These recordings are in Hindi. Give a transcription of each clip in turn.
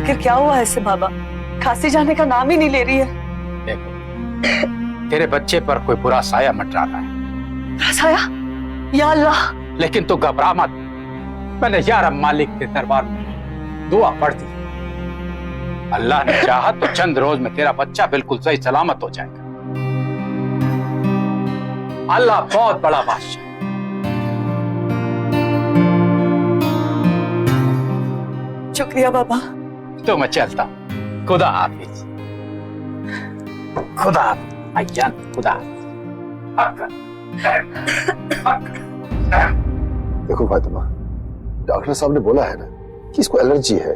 आखिर क्या हुआ है इसे बाबा? खांसी जाने का नाम ही नहीं ले रही है। देखो, तेरे बच्चे पर कोई बुरा साया मंडरा रहा है। बुरा साया? या अल्लाह! लेकिन तू घबरा मत। मैंने यार मालिक के दरबार में दुआ पढ़ दी। अल्लाह ने चाहा तो चंद रोज में तेरा बच्चा बिल्कुल सही सलामत हो जाएगा। अल्लाह बहुत बड़ा बादशाह। शुक्रिया बाबा। तो मैं चलता हूं। खुदा हाफिज। खुदा अय्यान, खुदा। देखो फातिमा, डॉक्टर साहब ने बोला है ना कि इसको एलर्जी है,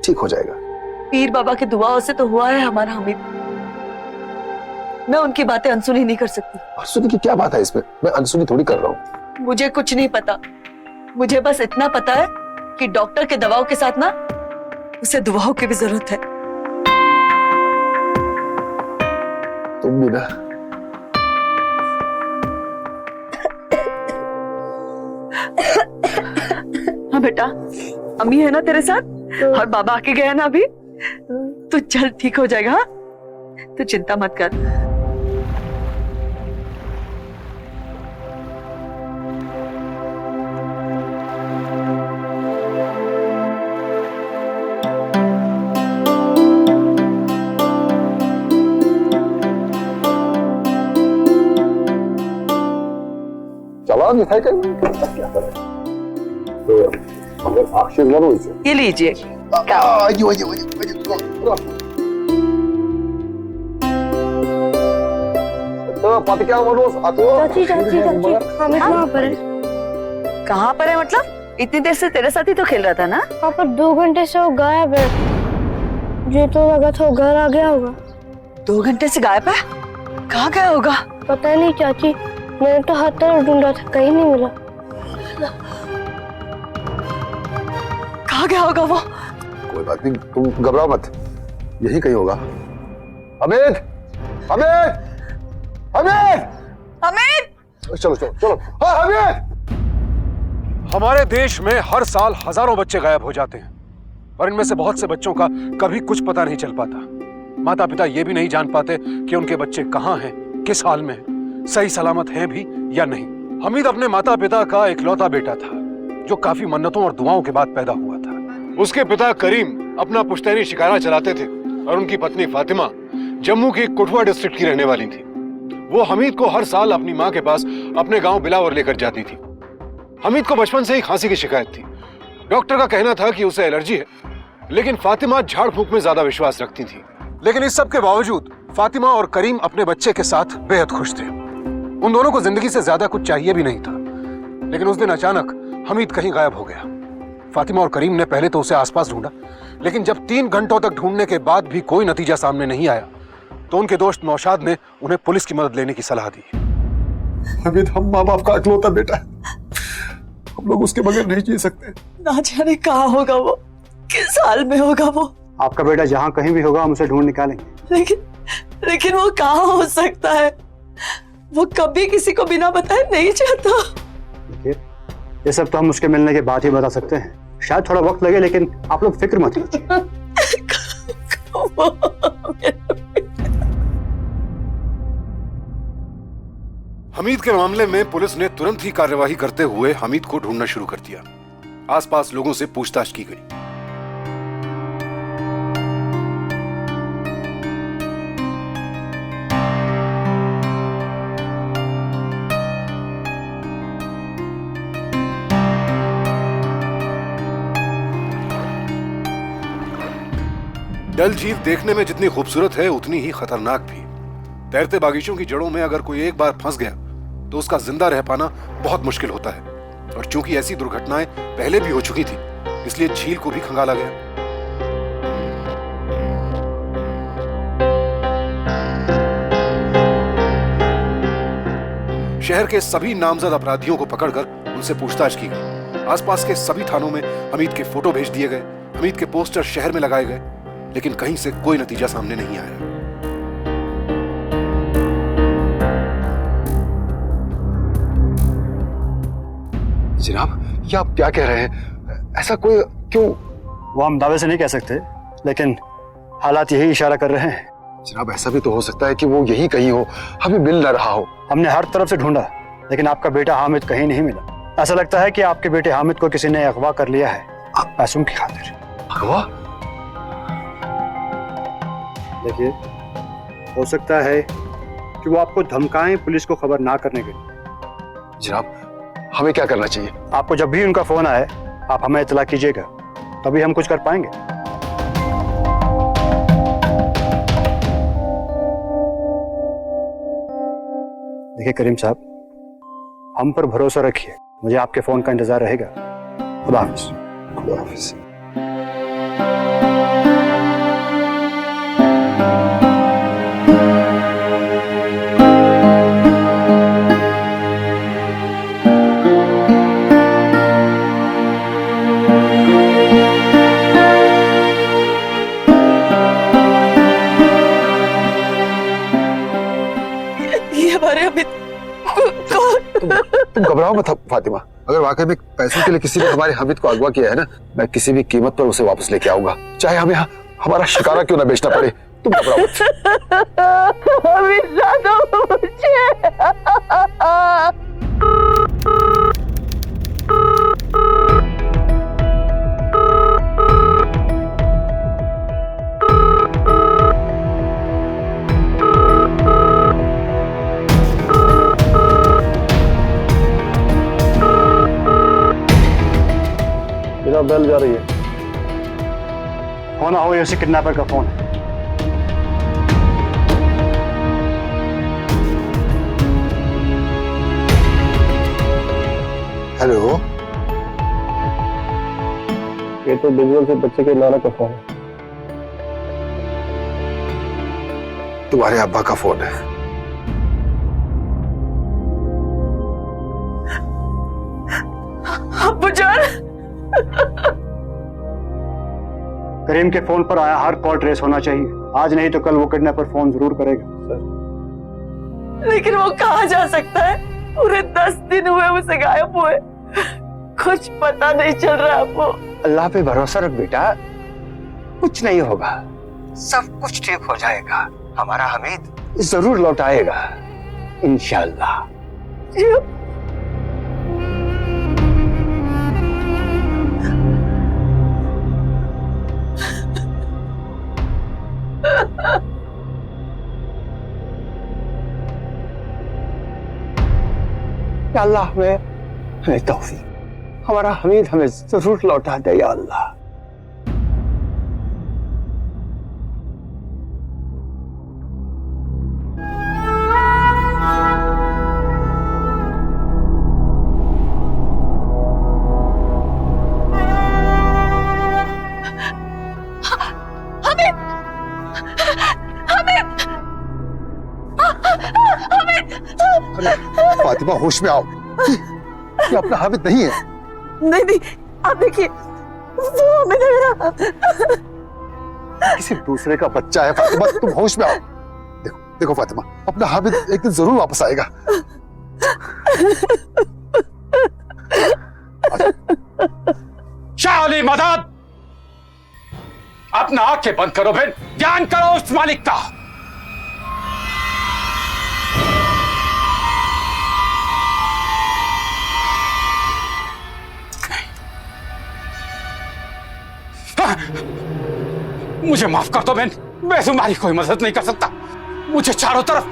ठीक हो जाएगा। पीर बाबा की दुआओं से तो हुआ है हमारा हामिद। मैं उनकी बातें अनसुनी नहीं कर सकती। अनसुनी की क्या बात है इसमें? मैं अनसुनी थोड़ी कर रहा हूँ। मुझे कुछ नहीं पता। मुझे बस इतना पता है कि डॉक्टर के दवाओं के साथ ना उसे दुआओं की भी जरूरत है। तुम भी ना। हाँ बेटा, अम्मी है ना तेरे साथ और बाबा आके गए ना अभी, तो जल्द ठीक हो जाएगा। हाँ, तू चिंता मत कर। चला दिखाई क्या करे तो अगर आक्षेप ना हो इसे। ये लीजिए। तो पता क्या मनोज आतो। चाची चाची चाची हामिद कहाँ पर है? कहाँ पर है मतलब? इतनी देर से तेरे साथ ही तो खेल रहा था ना। पापा 2 घंटे से वो गायब है। मुझे तो लगा था वो घर आ गया होगा। 2 घंटे से गायब है? कहाँ गया होगा? पता नहीं चाची, मैंने तो हर तरफ ढूंढा था, कहीं नहीं मिला। कहाँ गया होगा वो? कोई बात नहीं, तुम घबराओ मत, यही कहीं होगा। हमीद, हमीद, हमीद, हमीद! चलो चलो चलो। हाँ हमीद। हमारे देश में हर साल हजारों बच्चे गायब हो जाते हैं और इनमें से बहुत से बच्चों का कभी कुछ पता नहीं चल पाता। माता पिता ये भी नहीं जान पाते कि उनके बच्चे कहाँ हैं, किस हाल में हैं, सही सलामत हैं भी या नहीं। हमीद अपने माता पिता का इकलौता बेटा था जो काफी मन्नतों और दुआओं के बाद पैदा हुआ था। उसके पिता करीम अपना पुश्तैनी शिकारा चलाते थे और उनकी पत्नी फातिमा जम्मू की कुठवा डिस्ट्रिक्ट की रहने वाली थी। वो हमीद को हर साल अपनी माँ के पास अपने गांव बिलावर लेकर जाती थी। हमीद को बचपन से ही खांसी की शिकायत थी। डॉक्टर का कहना था कि उसे एलर्जी है, लेकिन फातिमा झाड़ फूंक में ज्यादा विश्वास रखती थी। लेकिन इस सब के बावजूद फातिमा और करीम अपने बच्चे के साथ बेहद खुश थे। उन दोनों को जिंदगी से ज्यादा कुछ चाहिए भी नहीं था। लेकिन उस दिन अचानक हमीद कहीं गायब हो गया। फातिमा और करीम ने पहले तो उसे आसपास ढूंढा, लेकिन जब 3 घंटों तक ढूंढने के बाद भी कोई नतीजा सामने नहीं आया तो उनके दोस्त नौशाद ने उन्हें पुलिस की मदद लेने की सलाह दी। हमीद हम माँ बाप का इकलौता बेटा है, हम लोग उसके बगैर नहीं जी सकते। ना जाने कहाँ होगा वो, किस हाल में होगा वो। आपका बेटा जहाँ कहीं भी होगा हम उसे ढूंढ निकालेंगे। लेकिन वो कहाँ हो सकता है? वो कभी किसी को बिना बताए नहीं जाता। देखिए, ये सब तो हम उसके मिलने के बाद ही बता सकते हैं। शायद थोड़ा वक्त लगे, लेकिन आप लोग फिक्र मत कीजिए। हमीद के मामले में पुलिस ने तुरंत ही कार्यवाही करते हुए हमीद को ढूंढना शुरू कर दिया। आसपास लोगों से पूछताछ की गई। डल झील देखने में जितनी खूबसूरत है उतनी ही खतरनाक भी। तैरते बागीचों की जड़ों में अगर कोई एक बार फंस गया तो उसका जिंदा रह पाना बहुत मुश्किल होता है। और चूंकि ऐसी दुर्घटनाएं पहले भी हो चुकी थी, इसलिए झील को भी खंगाला गया। शहर के सभी नामजद अपराधियों को पकड़कर उनसे पूछताछ की गई। आसपास के सभी थानों में हमीद के फोटो भेज दिए गए, हमीद के पोस्टर शहर में लगाए गए, लेकिन कहीं से कोई नतीजा सामने नहीं आया। जनाब, ये आप क्या कह रहे हैं? ऐसा कोई क्यों? वो हम दावे से नहीं कह सकते, लेकिन हालात यही इशारा कर रहे हैं। जनाब ऐसा भी तो हो सकता है कि वो यहीं कहीं हो, हमें मिल न रहा हो। हमने हर तरफ से ढूंढा, लेकिन आपका बेटा हामिद कहीं नहीं मिला। ऐसा लगता है कि आपके बेटे हामिद को किसी ने अगवा कर लिया है पैसों की खातिर। अगवा? देखिए, हो सकता है कि वो आपको धमकाएं पुलिस को खबर ना करने के लिए। जनाब हमें क्या करना चाहिए? आपको जब भी उनका फोन आए आप हमें इत्तला कीजिएगा, तभी हम कुछ कर पाएंगे। देखिए करीम साहब, हम पर भरोसा रखिए, मुझे आपके फोन का इंतजार रहेगा। खुदा हाफिज। खुदा हाफिज। तुम घबराओ मत फातिमा। अगर वाकई में पैसों के लिए किसी ने हमारे हामिद को अगवा किया है ना, मैं किसी भी कीमत पर उसे वापस लेके आऊंगा, चाहे हमें हमारा शिकारा क्यों ना बेचना पड़े। तुम घबराओ मत। बेल जा रही है। होना हो ऐसे किडनैपर का फोन है। हेलो, ये तो बिजवल से बच्चे के नाना का फोन है। तुम्हारे अब्बा का फोन है। अब्बू जान। करीम के फोन पर आया हर कॉल ट्रेस होना चाहिए। आज नहीं तो कल वो किडनैपर फोन जरूर करेगा। लेकिन वो कहाँ जा सकता है? पूरे 10 दिन हुए उसे गायब हुए, कुछ पता नहीं चल रहा आपको। अल्लाह पे भरोसा रख बेटा, कुछ नहीं होगा, सब कुछ ठीक हो जाएगा। हमारा हमीद जरूर लौट आएगा इंशाअल्लाह। या अल्लाह हमें तौफीक, हमारा हमीद हमें जरूर लौटा दे या अल्लाह। फातिमा होश में आओ, ये अपना हामिद नहीं है। नहीं नहीं, आप देखिए, वो हमें लग रहा किसी दूसरे का बच्चा है। फातिमा तुम होश में आओ। देखो देखो फातिमा, अपना हामिद एक दिन जरूर वापस आएगा। शाह अली मदद, अपना आंखें बंद करो बहन, ध्यान करो उस मालिक का। मुझे माफ कर दो बहन, मैं तुम्हारी कोई मदद नहीं कर सकता। मुझे चारों तरफ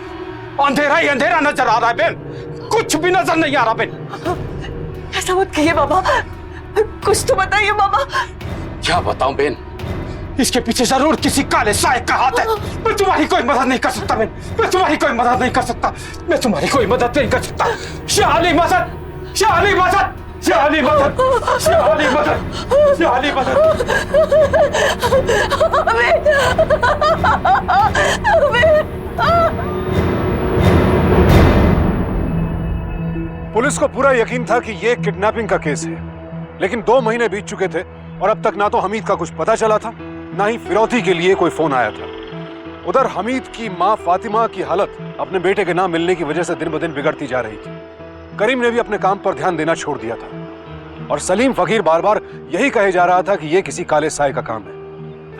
अंधेरा ही अंधेरा नजर आ रहा है बहन, कुछ भी नजर नहीं आ रहा बहन। ऐसा मत कहिए बाबा, कुछ तो बताइए बाबा। क्या बताऊं बहन, इसके पीछे जरूर किसी काले साए का हाथ है। मैं तुम्हारी कोई मदद नहीं कर सकता बहन, मैं तुम्हारी कोई मदद नहीं कर सकता, मैं तुम्हारी कोई मदद नहीं कर सकता। शाह अली मदद, शाह अली मदद, शाह अली मदद, शाह अली मदद, शाह अली मदद। पुलिस को पूरा यकीन था कि ये किडनैपिंग का केस है, लेकिन 2 महीने बीत चुके थे और अब तक ना तो हमीद का कुछ पता चला था, ना ही फिरौती के लिए कोई फोन आया था। उधर हमीद की मां फातिमा की हालत अपने बेटे के ना मिलने की वजह से दिन ब दिन बिगड़ती जा रही थी। करीम ने भी अपने काम पर ध्यान देना छोड़ दिया था और सलीम फकीर बार बार यही कहे जा रहा था कि यह किसी काले साए का काम है।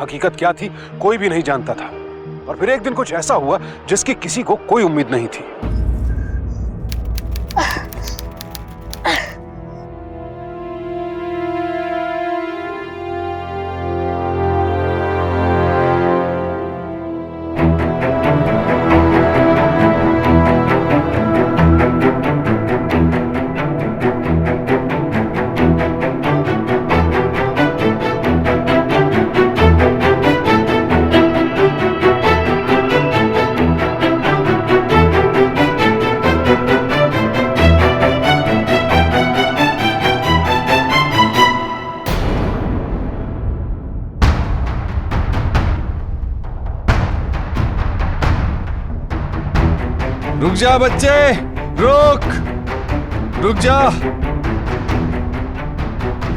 हकीकत क्या थी कोई भी नहीं जानता था। और फिर एक दिन कुछ ऐसा हुआ जिसकी किसी को कोई उम्मीद नहीं थी। रुक जा बच्चे, रुक, रुक जा,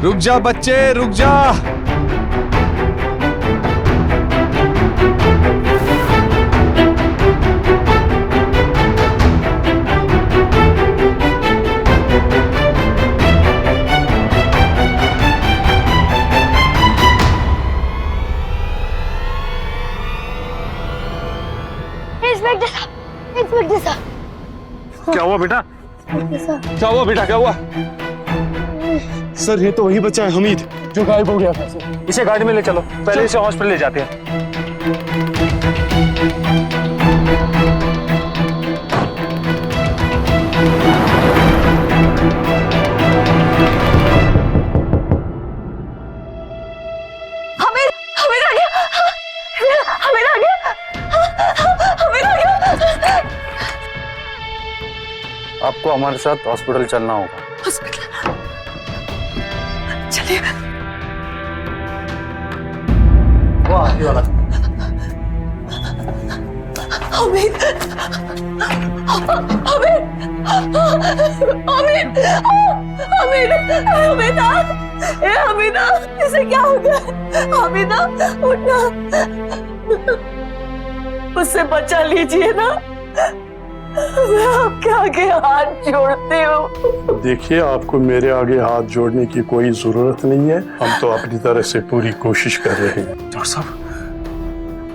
रुक जा बच्चे, रुक जा। इंस्पेक्टर साहब, क्या हुआ बेटा? क्या हुआ बेटा, क्या हुआ? सर ये तो वही बच्चा है हमीद जो गायब हो गया था। इसे गाड़ी में ले चलो, पहले इसे हॉस्पिटल ले जाते हैं। हमें हमें आ गया, हमें आ गया, हमें आ गया। आपको हमारे साथ हॉस्पिटल चलना होगा। हॉस्पिटल चलिए। वो आगे वाला। हमीद, हमीद, हमीद, हमीद, हमीदा, इसे क्या हो गया? हमीदा, उठना, उससे बचा लीजिए ना। मैं आपके आगे हाथ जोड़ती हूँ। देखिए, आपको मेरे आगे हाथ जोड़ने की कोई जरूरत नहीं है। हम तो अपनी तरफ से पूरी कोशिश कर रहे हैं। डॉक्टर साहब,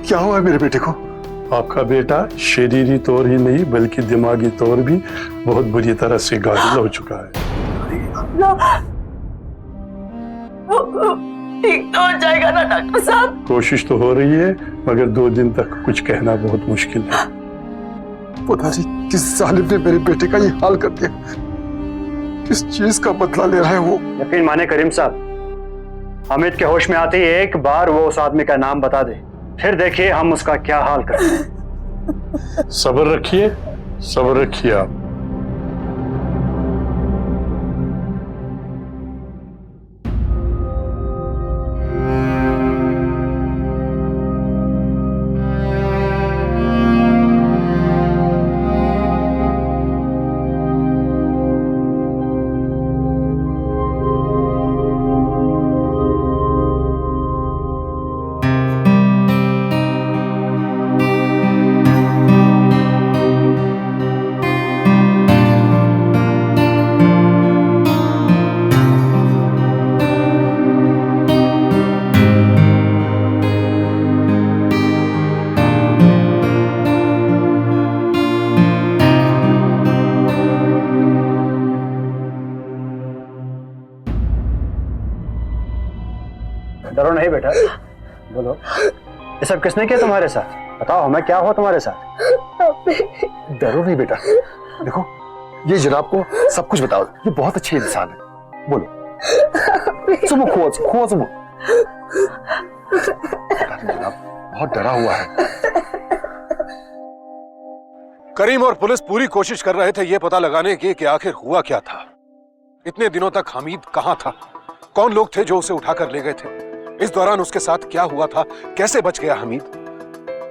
क्या हुआ है मेरे बेटे को? आपका बेटा शरीरी तौर ही नहीं बल्कि दिमागी तौर भी बहुत बुरी तरह से घायल हो चुका है। ठीक तो हो जाएगा ना डॉक्टर साहब? कोशिश तो हो रही है मगर 2 दिन तक कुछ कहना बहुत मुश्किल है। पता नहीं किस जालिम ने मेरे बेटे का ये हाल कर दिया। किस चीज का बदला ले रहा है वो? यकीन माने करीम साहब, हामिद के होश में आते ही एक बार वो उस आदमी का नाम बता दे, फिर देखिए हम उसका क्या हाल करते हैं। सब्र रखिए, सब्र रखिए आप। डरो नहीं बेटा, बोलो ये सब किसने किया तुम्हारे साथ? बताओ हमें क्या हुआ तुम्हारे साथ? डरो नहीं बेटा, देखो ये जनाब को सब कुछ बताओ। ये बहुत अच्छे इंसान है। बोलो। सुबह खोज सुबह। जनाब बहुत डरा हुआ है। करीम और पुलिस पूरी कोशिश कर रहे थे ये पता लगाने की कि आखिर हुआ क्या था। इतने दिनों तक हमीद कहां था, कौन लोग थे जो उसे उठाकर ले गए थे, इस दौरान उसके साथ क्या हुआ था, कैसे बच गया हमीद।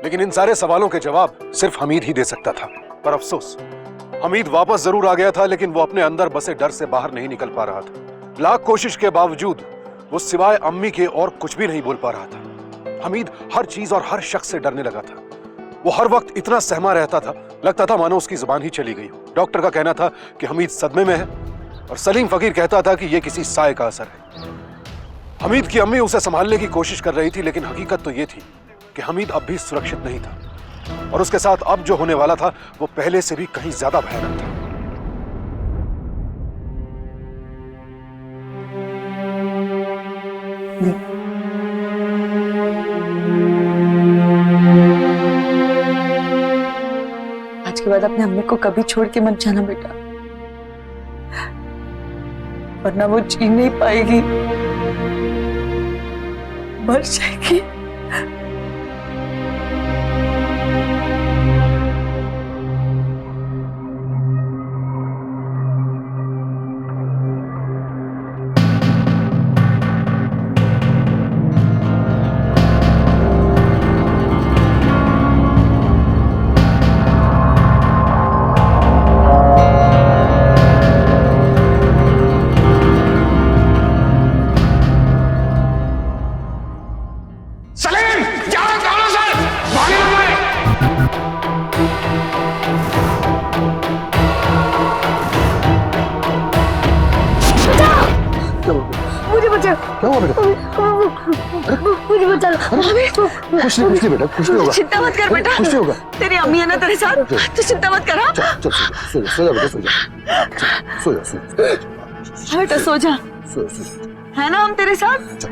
लेकिन इन सारे सवालों के जवाब सिर्फ हमीद ही दे सकता था। पर अफसोस, हमीद वापस जरूर आ गया था लेकिन वो अपने अंदर बसे डर से बाहर नहीं निकल पा रहा था। लाख कोशिश के बावजूद वो सिवाय अम्मी के और कुछ भी नहीं बोल पा रहा था। हमीद हर चीज और हर शख्स से डरने लगा था। वो हर वक्त इतना सहमा रहता था, लगता था मानो उसकी जुबान ही चली गई हो। डॉक्टर का कहना था कि हमीद सदमे में है और सलीम फकीर कहता था कि यह किसी साए का असर है। हमीद की अम्मी उसे संभालने की कोशिश कर रही थी, लेकिन हकीकत तो ये थी कि हमीद अब भी सुरक्षित नहीं था और उसके साथ अब जो होने वाला था वो पहले से भी कहीं ज्यादा भयानक था। आज के बाद अपने अम्मी को कभी छोड़ के मत जाना बेटा, वरना वो जी नहीं पाएगी, मर जाएगी। क्या हुआ बेटा? मुझे बचा लो। कुछ नहीं बेटा, कुछ नहीं होगा। चिंता मत कर बेटा, कुछ नहीं होगा। तेरी अम्मी है ना तेरे साथ, तो चिंता मत कर। हाँ? चल सो जा बेटा, सो जा बेटा सो जा, है ना हम तेरे साथ।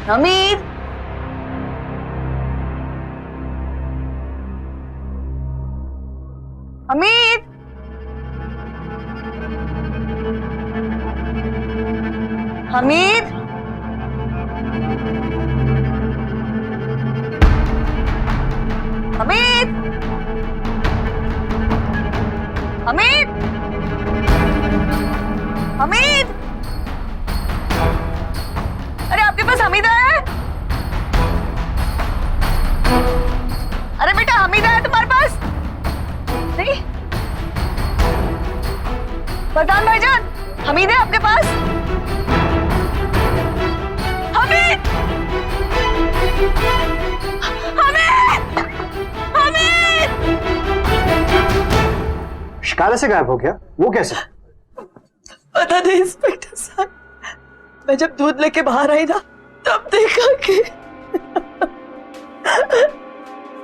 हमीद, हमीद, हमीद, हमीद, हमीद, हमीद, हमीद, अरे आपके पास हमीद आया है? अरे बेटा हमीद आया तुम्हारे पास? नहीं? फरदान भाईजान, हमीद है आपके पास? हमीद! हमीद! हमीद! शिकारा से गायब हो गया? वो कैसे? पता नहीं इंस्पेक्टर साहब, मैं जब दूध लेके बाहर आई ना तब देखा कि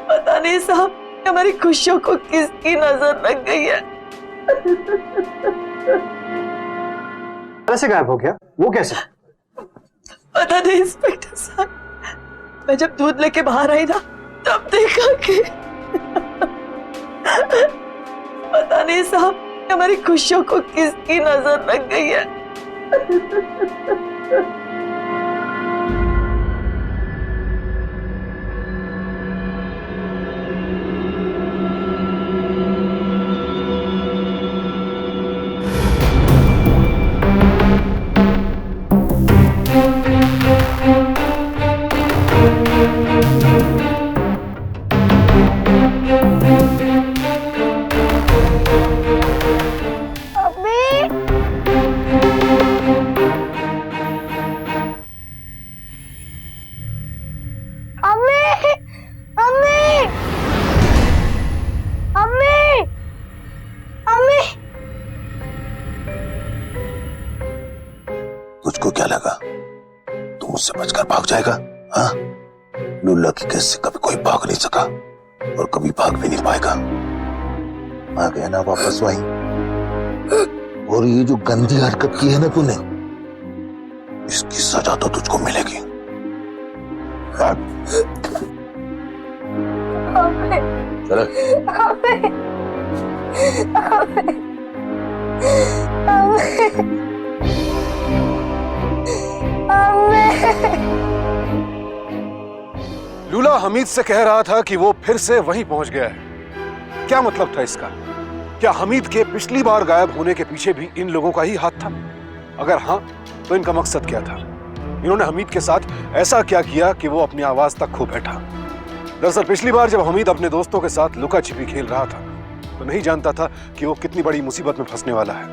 पता नहीं साहब हमारी खुशियों को किसकी नजर लग गई है। से गायब हो गया? वो कैसे? पता नहीं इंस्पेक्टर साहब, मैं जब दूध लेके बाहर आई ना तब देखा कि पता नहीं साहब हमारी खुशियों को किसकी नजर लग गई है। तुझको क्या लगा तू मुझसे बचकर भाग जाएगा? हाँ, लुल्ला की केस से कभी कोई भाग नहीं सका और कभी भाग भी नहीं पाएगा। आ गया ना वापस वहीं। और ये जो गंदी हरकत की है ना तूने, इसकी सजा तो तुझको मिलेगी। चलो। लूला हमीद से कह रहा था कि वो फिर से वहीं पहुंच गया है। क्या मतलब था इसका? क्या हमीद के पिछली बार गायब होने के पीछे भी इन लोगों का ही हाथ था? अगर हाँ, तो इनका मकसद क्या था? इन्होंने हमीद के साथ ऐसा क्या किया कि वो अपनी आवाज तक खो बैठा? दरअसल पिछली बार जब हमीद अपने दोस्तों के साथ लुका छिपी खेल रहा था तो नहीं जानता था कि वो कितनी बड़ी मुसीबत में फंसने वाला है।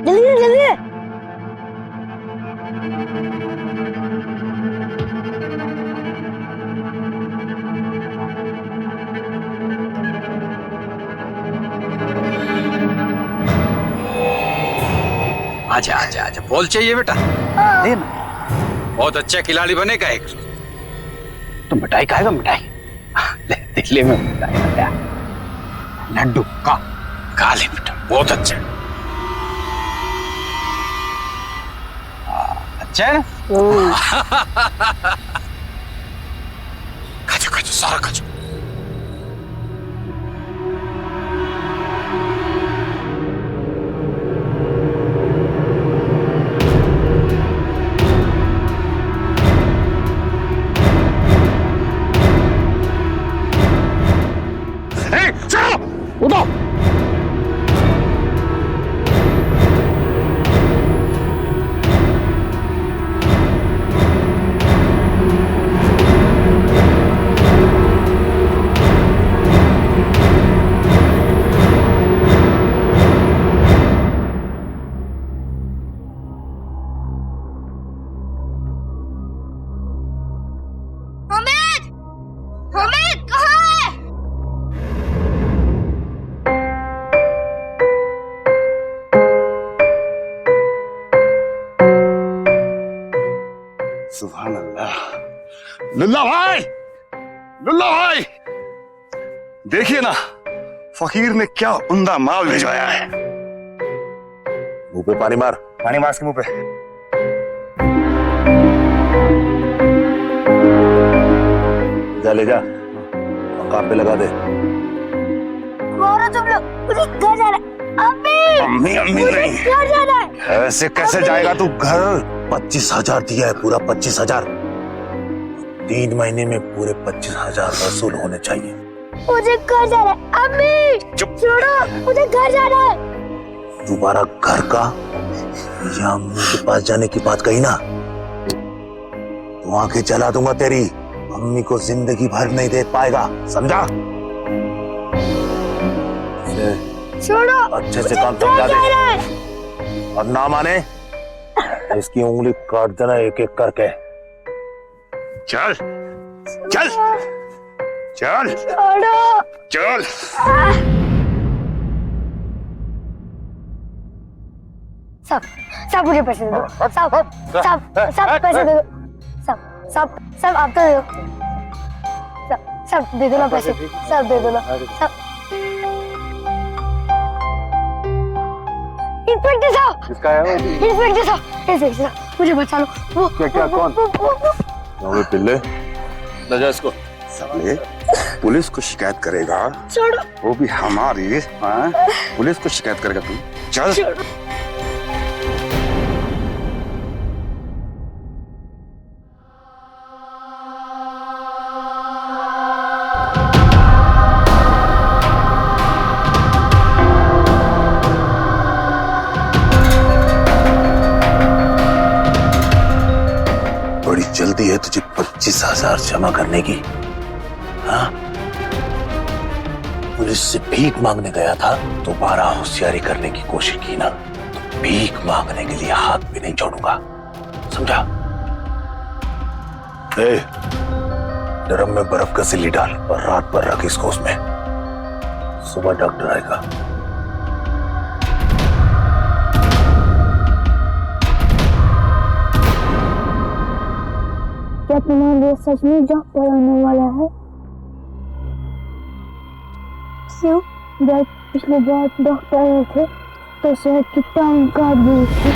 जल्दी जल्दी। आजा आजा आजा, बॉल चाहिए बेटा? बहुत अच्छा खिलाड़ी बनेगा एक। तो मिठाई खाएगा? मिठाई ले, दिल्ली में मिठाई खाया, लड्डू खा ले बेटा, बहुत अच्छा। अच्छा है ना? खाजो खाजो, सारा खाजो। सुभान अल्लाह। लुल्ला भाई, लुल्ला भाई, देखिए ना फकीर ने क्या उम्दा माल भिजवाया है। मुंह पे पानी मार, पानी मार इसके मुंह पे। जा ले जा, मकाम पे लगा दे। तुम लोग, मुझे घर जाना है। अम्मी अम्मी नहीं, घर जाना है। ऐसे कैसे जाएगा तू घर? 25,000 दिया है, पूरा 25,000। 3 महीने में पूरे 25,000 वसूल होने चाहिए। मुझे घर जाना है। अम्मी चुप, छोड़ो, मुझे घर जाना है। दोबारा घर का या अम्मी के पास जाने की बात कही ना तो आंखें जला दूंगा तेरी। अम्मी को जिंदगी भर नहीं दे पाएगा, समझा? छोड़ो, अच्छे से काम समझा दे, और ना माने इसकी उंगली काट देना एक एक करके। चल चल चल छोड़ो। चल। सब मुझे पैसे दे दो। सब पैसे दे दो। सब आप तो दे दो। सब दे दो ना पैसे, सब दे दो ना। सब। इंस्पेक्टर साहब, किसका है वो? इंस्पेक्टर साहब, मुझे बचा लो। वो क्या कौन? पिल्ले ले जा इसको। साले पुलिस को शिकायत करेगा, छोड़ो। वो भी हमारी। हाँ, पुलिस को शिकायत करेगा तू? चल। बड़ी जल्दी है तुझे 25,000 जमा करने की? हाँ? पुलिस से भीख मांगने गया था, दोबारा होशियारी करने की कोशिश की ना तो भीख मांगने के लिए हाथ भी नहीं छोड़ूंगा, समझा? ड्रम में बर्फ का सिल्ली डाल और रात भर रख इसको उसमें। सुबह डॉक्टर आएगा। क्या तुम्हारे लिए सच में जॉब पर आने वाला है? क्यों? जब पिछले बार डॉक्टर आए थे तो शायद की टांग काट दी थी।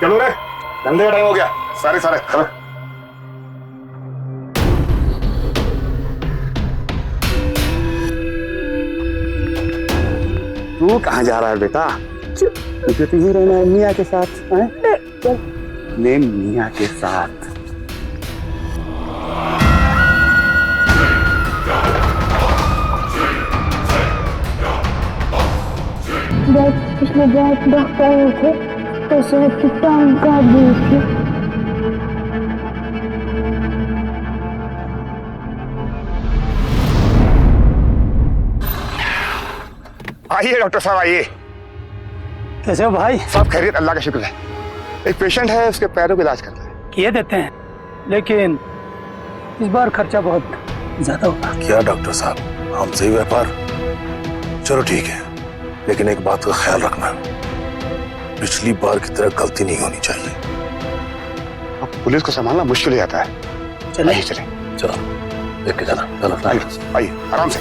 चलो रे, धंधे का टाइम हो गया। सारे चलो। तू कहाँ जा रहा है बेटा? मुझे तो यही रहना है मियाँ के साथ। चल मैं मियाँ के साथ। जब पिछले बार डॉक्टर आए थे तो शायद की टांग काट दी थी। आइए डॉक्टर साहब आइए। कैसे हो भाई? सब खैरियत, अल्लाह का शुक्र है। एक पेशेंट है, उसके पैरों का इलाज करना है। किए देते हैं, लेकिन इस बार खर्चा बहुत ज्यादा होगा। क्या डॉक्टर साहब, हमसे ही व्यापार? चलो ठीक है, लेकिन एक बात का ख्याल रखना, पिछली बार की तरह गलती नहीं होनी चाहिए। अब पुलिस को संभालना मुश्किल हो जाता है। चलिए चले। चलो देख के जाना। चलो आइए आराम से।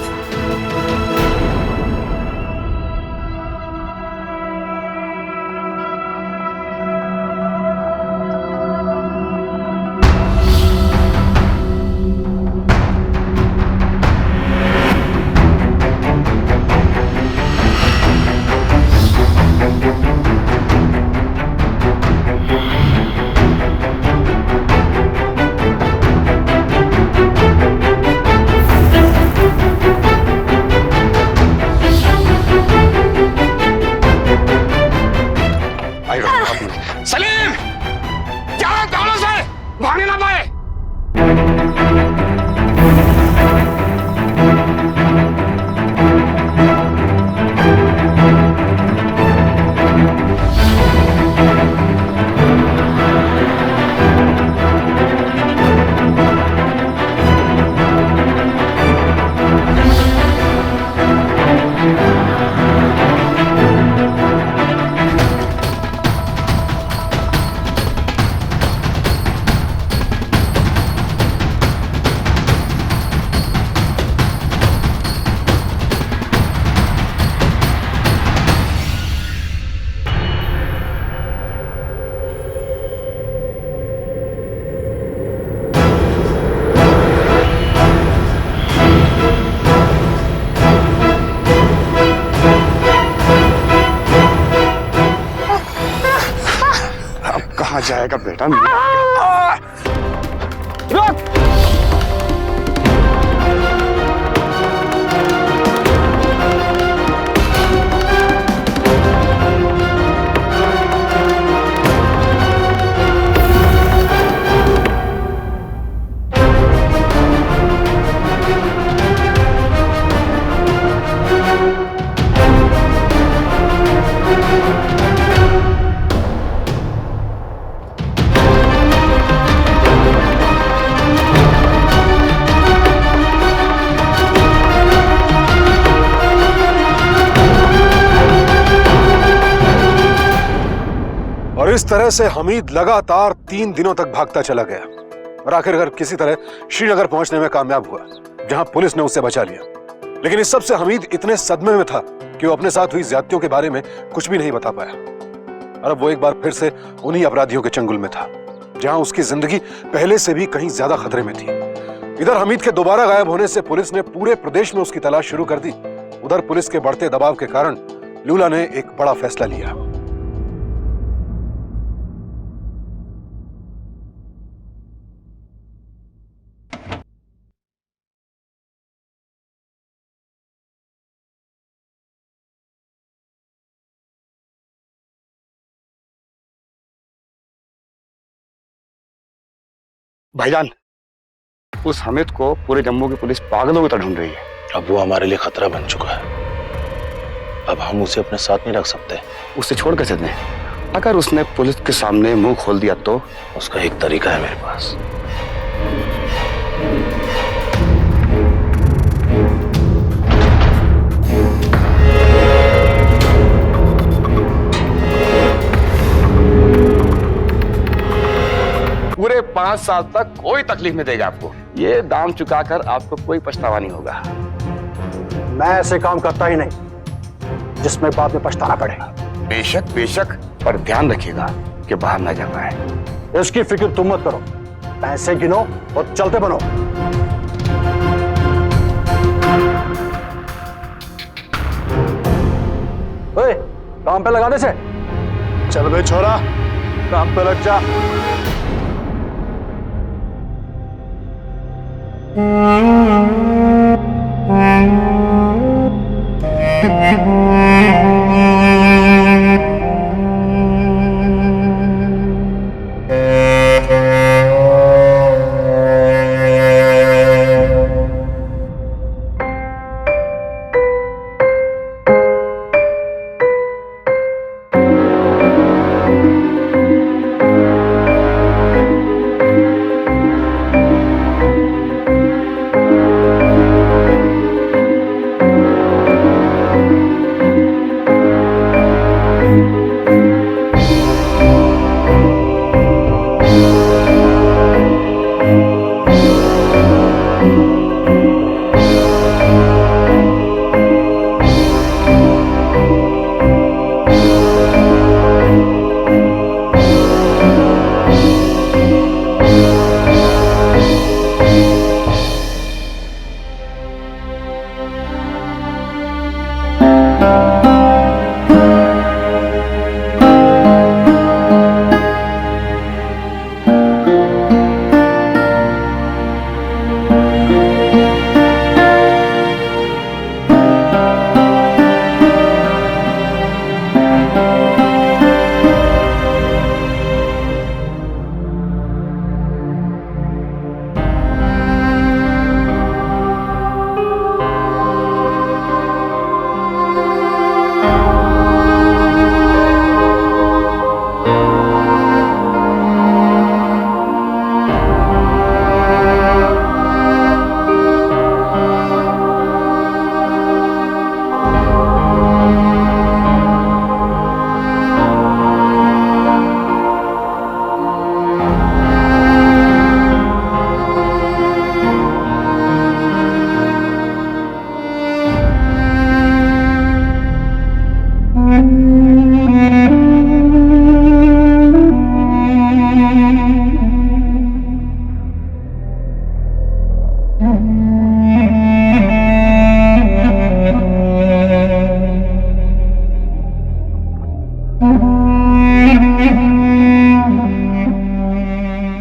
सलीम, क्या दौलत से भागने ना पाए। कहाँ जाएगा बेटा? और इस तरह से हमीद लगातार 3 दिनों तक भागता चला गया और आखिरकार किसी तरह श्रीनगर पहुंचने में कामयाब हुआ, जहां पुलिस ने उसे बचा लिया। लेकिन इस सब से हमीद इतने सदमे में था कि वो अपने साथ हुई ज्यादतियों के बारे में कुछ भी नहीं बता पाया। और अब वो एक बार फिर से उन्हीं अपराधियों के चंगुल में था, जहां उसकी जिंदगी पहले से भी कहीं ज्यादा खतरे में थी। इधर हमीद के दोबारा गायब होने से पुलिस ने पूरे प्रदेश में उसकी तलाश शुरू कर दी। उधर पुलिस के बढ़ते दबाव के कारण लूला ने एक बड़ा फैसला लिया। भाईजान, उस हामिद को पूरे जम्मू की पुलिस पागलों की तरह ढूंढ रही है। अब वो हमारे लिए खतरा बन चुका है। अब हम उसे अपने साथ नहीं रख सकते। उसे छोड़ कैसे दें? अगर उसने पुलिस के सामने मुंह खोल दिया तो? उसका एक तरीका है मेरे पास। पूरे 5 साल तक कोई तकलीफ नहीं देगा आपको। ये दाम चुकाकर आपको कोई पछतावा नहीं होगा। मैं ऐसे काम करता ही नहीं जिसमें बाद में पछताना पड़े। बेशक बेशक, पर ध्यान रखिएगा कि बाहर ना जा पाए। इसकी फिक्र तुम मत करो, पैसे गिनो और चलते बनो। ओए, काम पे लगा दे से। चल बे छोरा, काम पे लग जा।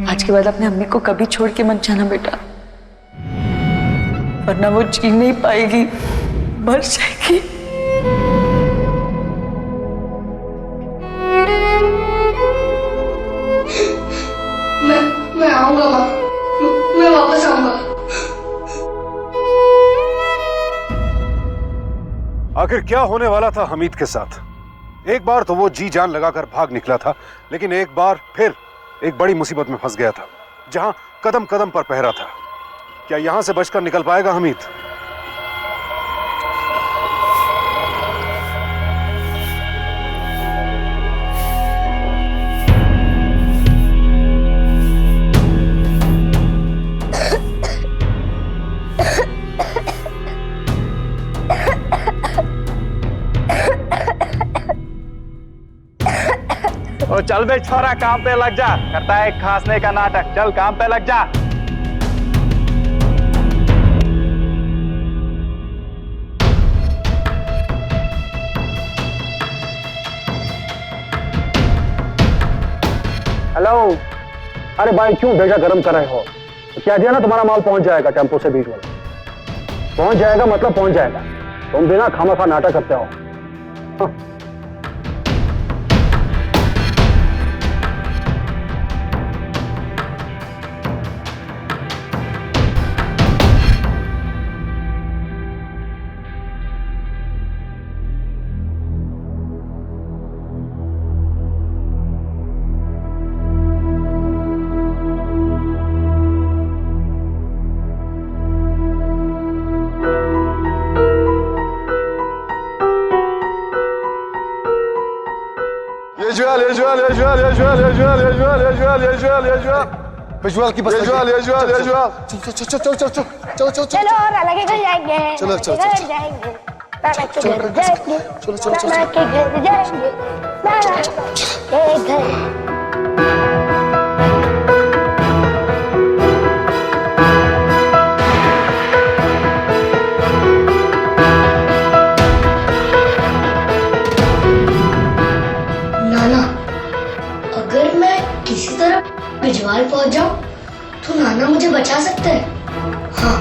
आज के बाद अपने अम्मी को कभी छोड़ के मत जाना बेटा, वरना वो जी नहीं पाएगी, मर जाएगी। मैं आऊंगा माँ, मैं वापस आऊंगा। आखिर क्या होने वाला था हमीद के साथ? एक बार तो वो जी जान लगाकर भाग निकला था, लेकिन एक बार फिर एक बड़ी मुसीबत में फंस गया था, जहां कदम कदम पर पहरा था। क्या यहां से बचकर निकल पाएगा हमीद? ओ चल बे छोरा, काम पे लग जा। करता है खांसने का नाटक, चल काम पे लग जा। हेलो, अरे भाई क्यों भेजा गरम कर रहे हो? तो क्या दिया ना, तुम्हारा माल पहुंच जाएगा टेम्पो से बीच वाला। पहुंच जाएगा मतलब पहुंच जाएगा, तुम बिना खामखा नाटक करते हो। हाँ। Yejuel, Yejuel, Yejuel, Yejuel, Yejuel, Yejuel, Yejuel, Yejuel, Yejuel. Visual की बस विजुअल विजुअल विजुअल चल चल चल चल चल चल चल चलो और अलग घर जाएंगे। चलो, चलो, अलग घर चलो। जाएंगे। नाना के घर जाएंगे। चलो, चलो, चलो, नाना के घर जाएंगे। नाना के घर। नाना, अगर मैं किसी तरह बिजवाल पहुंच जाऊं तो नाना मुझे बचा सकते हैं। हाँ।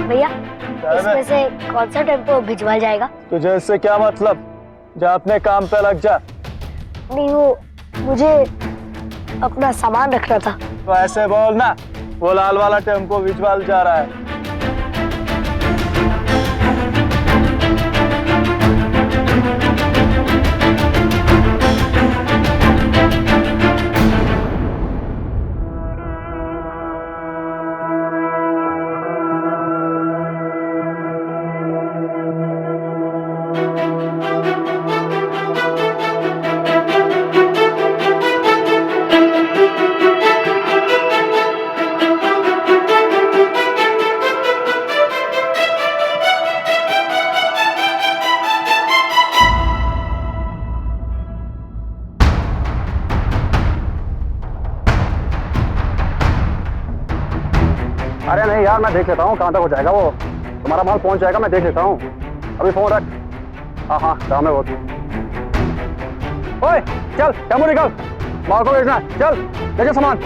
भैया इसमें से कौन सा टेम्पो भिजवाया जाएगा? तुझे इससे क्या मतलब? जा अपने काम पे लग जा। नहीं, वो मुझे अपना सामान रखना था। तो ऐसे बोल ना, वो लाल वाला टेम्पो भिजवाल जा रहा है। अरे नहीं यार, मैं देख लेता हूँ कहाँ तक हो जाएगा। वो तुम्हारा माल पहुँच जाएगा, मैं देख लेता हूँ। अभी फोन रख। हाँ हाँ, काम है बहुत। ओए चल, टेम्पो निकल, माल को भेजना है। चल लेके सामान।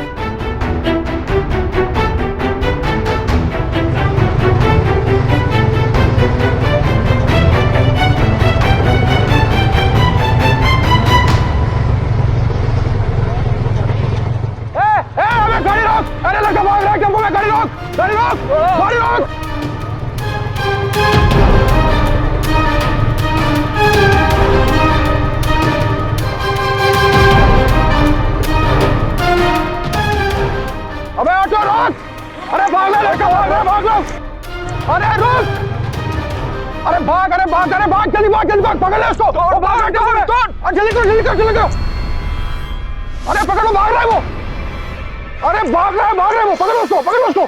अबे गाड़ी रोक! अरे लड़का भाग रहा है टेम्पो में, गाड़ी रोक! गाड़ी रोक! गाड़ी रोक! अबे ऑटो रोक! अरे भाग ले लड़का, भाग रहा, भाग लो! अरे रुक! अरे भाग, अरे भाग, अरे भाग, जल्दी भाग, जल्दी भाग, पकड़ ले उसको! भाग रहा है टेम्पो में! जल्दी करो, जल्दी करो, जल्दी करो! अरे पकड़ो, भाग रहा है वो! अरे भाग रहा है वो, पकड़ो उसको, पकड़ो उसको!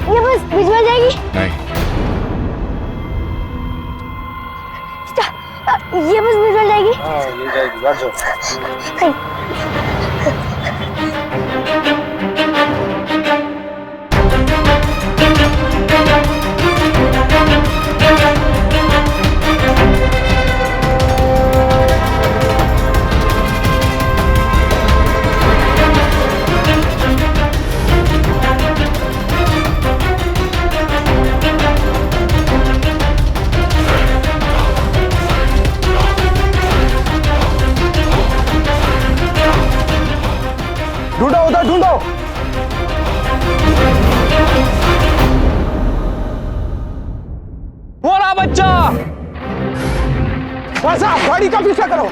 ये बस भिजवा जाएगी? नहीं, ये बस भिजवा जाएगी? हाँ ये जाएगी, बैठ जाओ। ढूंढो उधर, ढूंढो! बोला बच्चा! वैसा गाड़ी का पीछा करो।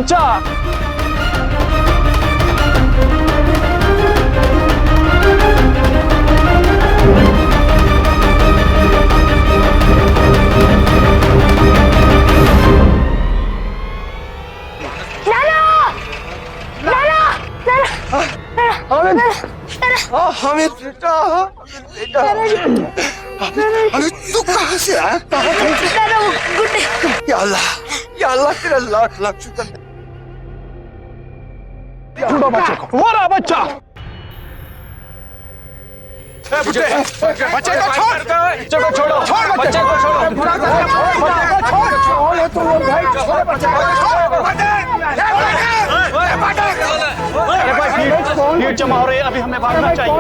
बच्चा। हमें बेटा, अरे तू कहाँ से आया? या अल्लाह तेरा लाख लाख शुक्र। छोड़ो बच्चे को, वो रहा बच्चा। बच्चे को छोड़, बच्चे को छोड़ो, छोड़ बच्चे को छोड़ो, छोड़ तू लोग भाई, छोड़ बच्चे को। भीड़ जमा हो रही है, अभी हमें भागना चाहिए।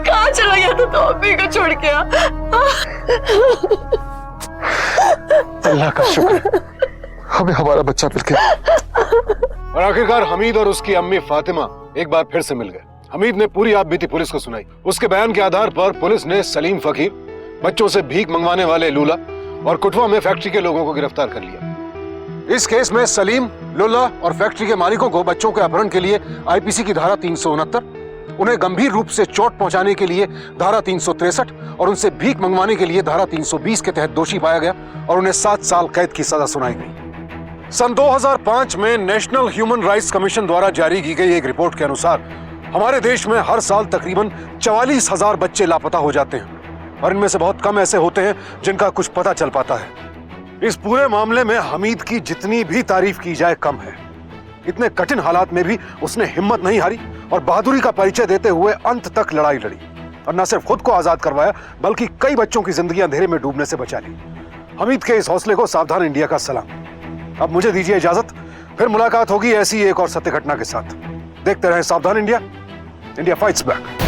कहाँ चला गया था तो अम्मी को छोड़ के? अल्लाह का शुक्र, हमें हमारा बच्चा मिल गया। और आखिरकार हमीद और उसकी अम्मी फातिमा एक बार फिर से मिल गए। हमीद ने पूरी आप बीती पुलिस को सुनाई। उसके बयान के आधार पर पुलिस ने सलीम फकीर, बच्चों से भीख मंगवाने वाले लूला और कुटवा में फैक्ट्री के लोगों को गिरफ्तार कर लिया। इस केस में सलीम, लुल्ला और फैक्ट्री के मालिकों को बच्चों के अपहरण के लिए आईपीसी की धारा 369, उन्हें गंभीर रूप से चोट पहुंचाने के लिए धारा 363 और उनसे भीख मंगवाने के लिए धारा 320 के तहत दोषी पाया गया और उन्हें 7 साल कैद की सजा सुनाई गई। सन 2005 में नेशनल ह्यूमन राइट्स कमीशन द्वारा जारी की गई एक रिपोर्ट के अनुसार हमारे देश में हर साल तकरीबन 44,000 बच्चे लापता हो जाते हैं और इनमें से बहुत कम ऐसे होते हैं जिनका कुछ पता चल पाता है। इस पूरे मामले में हमीद की जितनी भी तारीफ की जाए कम है। इतने कठिन हालात में भी उसने हिम्मत नहीं हारी और बहादुरी का परिचय देते हुए अंत तक लड़ाई लड़ी और न सिर्फ खुद को आजाद करवाया बल्कि कई बच्चों की जिंदगी अंधेरे में डूबने से बचा ली। हमीद के इस हौसले को सावधान इंडिया का सलाम। अब मुझे दीजिए इजाजत, फिर मुलाकात होगी ऐसी एक और सत्य घटना के साथ। देखते रहें सावधान इंडिया, इंडिया फाइट्स बैक।